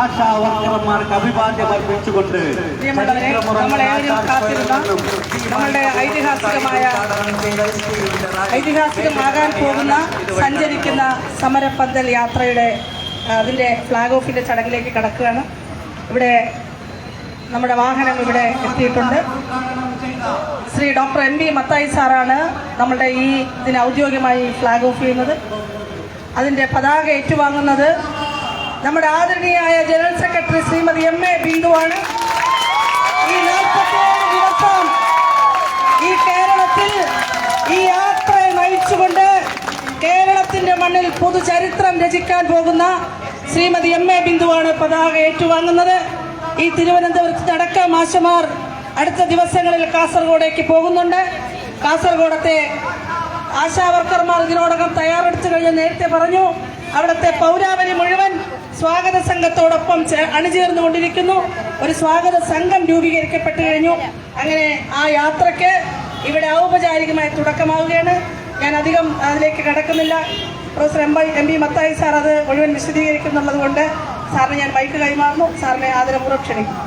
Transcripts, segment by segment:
ആശാവർക്കർമാർക്ക് അഭിവാദ്യം അർപ്പിച്ചുകൊണ്ട് നമ്മളുടെ ഐതിഹാസികമാകാൻ പോകുന്ന സഞ്ചരിക്കുന്ന സമരപ്പന്തൽ യാത്രയുടെ അതിൻ്റെ ഫ്ലാഗ് ഓഫിൻ്റെ ചടങ്ങിലേക്ക് കടക്കുകയാണ്. ഇവിടെ നമ്മുടെ വാഹനം ഇവിടെ എത്തിയിട്ടുണ്ട്. Shri doctor M B Mathai സാറാണ് നമ്മളുടെ ഇതിന് ഔദ്യോഗികമായി ഫ്ലാഗ് ഓഫ് ചെയ്യുന്നത്. അതിൻ്റെ പതാക ഏറ്റുവാങ്ങുന്നത് നമ്മുടെ ആദരണീയായ general secretary Shrimati M A ബിന്ദുവാണ്. ഈ 47 ദിവസം ഈ കേരളത്തിൽ ഈ യാത്രയെ നയിച്ചുകൊണ്ട് കേരളത്തിന്റെ മണ്ണിൽ പൊതുചരിത്രം രചിക്കാൻ പോകുന്ന ശ്രീമതി എം എ ബിന്ദുവാണ് പതാക ഏറ്റുവാങ്ങുന്നത്. ഈ തിരുവനന്തപുരത്ത് അടക്കം മാഷമാർ അടുത്ത ദിവസങ്ങളിൽ കാസർഗോഡേക്ക് പോകുന്നുണ്ട്. കാസർഗോഡത്തെ ആശാവർക്കർമാർ ഇതിനോടകം തയ്യാറെടുത്തു കഴിഞ്ഞ് നേരത്തെ പറഞ്ഞു. അവിടുത്തെ പൗരാവലി മുഴുവൻ സ്വാഗത സംഘത്തോടൊപ്പം അണിചേർന്നുകൊണ്ടിരിക്കുന്നു. ഒരു സ്വാഗത സംഘം രൂപീകരിക്കപ്പെട്ടു കഴിഞ്ഞു. അങ്ങനെ ആ യാത്രയ്ക്ക് ഇവിടെ ഔപചാരികമായി തുടക്കമാവുകയാണ്. ഞാൻ അധികം അതിലേക്ക് കടക്കുന്നില്ല. Professor M B Mathai sir അത് മുഴുവൻ വിശദീകരിക്കുന്നുള്ളത് കൊണ്ട് സാറിന് ഞാൻ മൈക്ക് കൈമാറുന്നു. സാറിനെ ആദരപൂർവ്വം ക്ഷണിക്കും.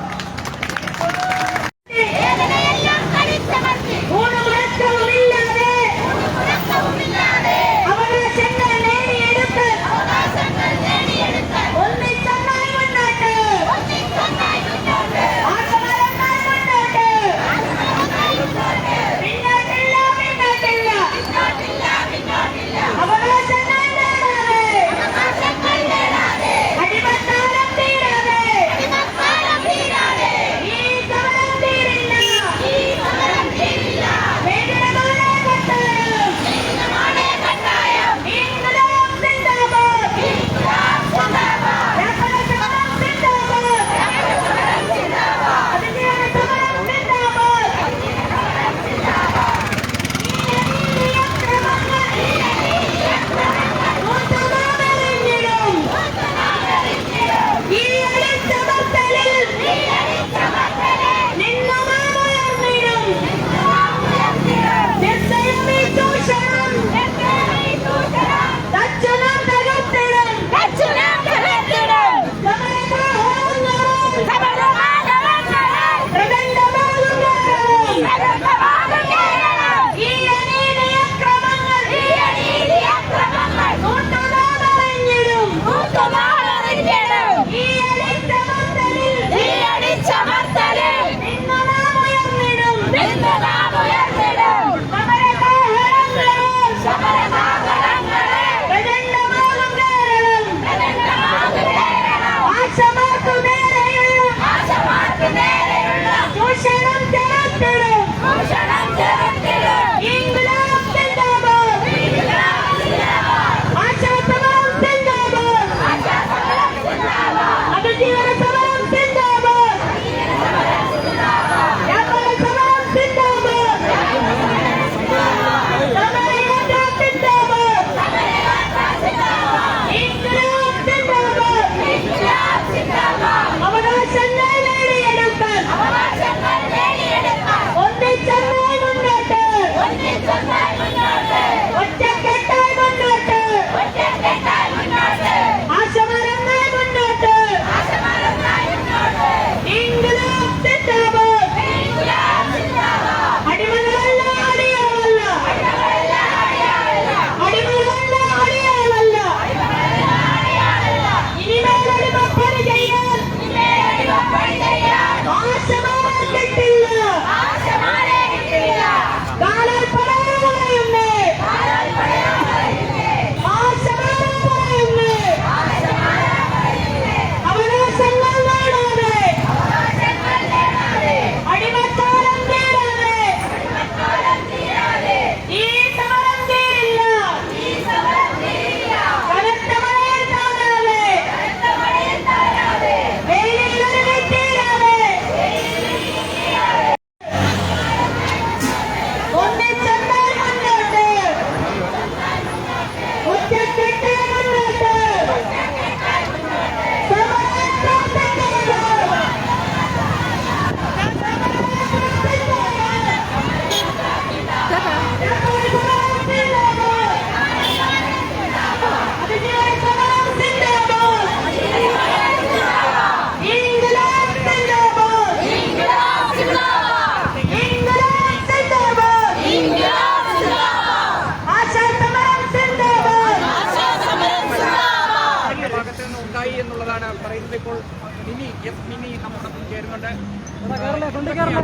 കഴിഞ്ഞ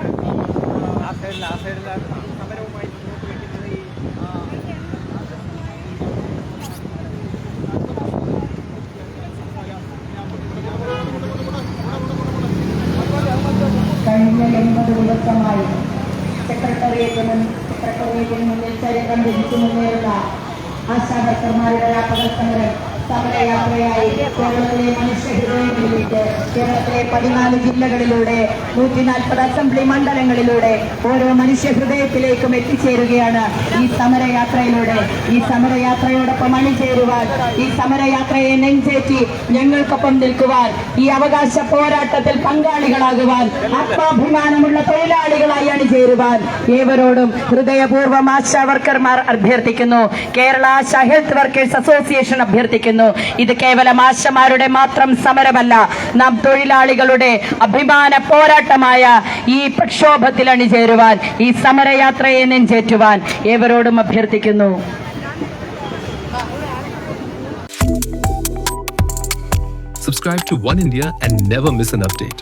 80 ദിവസമായി സെക്രട്ടേറിയറ്റിന് മുന്നിൽ ചരിത്രം വിധിച്ചു മുന്നേറുന്ന ആശാവർക്കർമാരുടെ രാപ്പകൽ സമരയാത്രയായി കേരളത്തിലെ മനുഷ്യഹൃദയങ്ങളിലേക്ക് കേരളത്തിലെ 14 ജില്ലകളിലൂടെ 140 അസംബ്ലി മണ്ഡലങ്ങളിലൂടെ ഓരോ മനുഷ്യഹൃദയത്തിലേക്കും എത്തിച്ചേരുകയാണ് ഈ സമരയാത്രയിലൂടെ. ഈ സമരയാത്രയോടൊപ്പം അണിചേരുവാൻ, ഈ സമരയാത്രയെ നെഞ്ചേറ്റി ഞങ്ങൾക്കൊപ്പം നിൽക്കുവാൻ, ഈ അവകാശ പോരാട്ടത്തിൽ പങ്കാളികളാകുവാൻ, ആത്മാഭിമാനമുള്ള തൊഴിലാളികളായി അണിചേരുവാൻ ഏവരോടും ഹൃദയപൂർവ്വം ആശാവർക്കർമാർ അഭ്യർത്ഥിക്കുന്നു. Kerala ASHA health workers association അഭ്യർത്ഥിക്കുന്നു. ഇത് കേവലം ആശമാരുടെ മാത്രം സമരമല്ല, നാം തൊഴിലാളികളുടെ അഭിമാന പോരാട്ടമായ ഈ പ്രക്ഷോഭത്തിൽ അണിചേരുവാൻ, ഈ സമരയാത്രയെ നെഞ്ചേറ്റുവാൻ ഏവരോടും അഭ്യർത്ഥിക്കുന്നു. Subscribe to One India and never miss an update.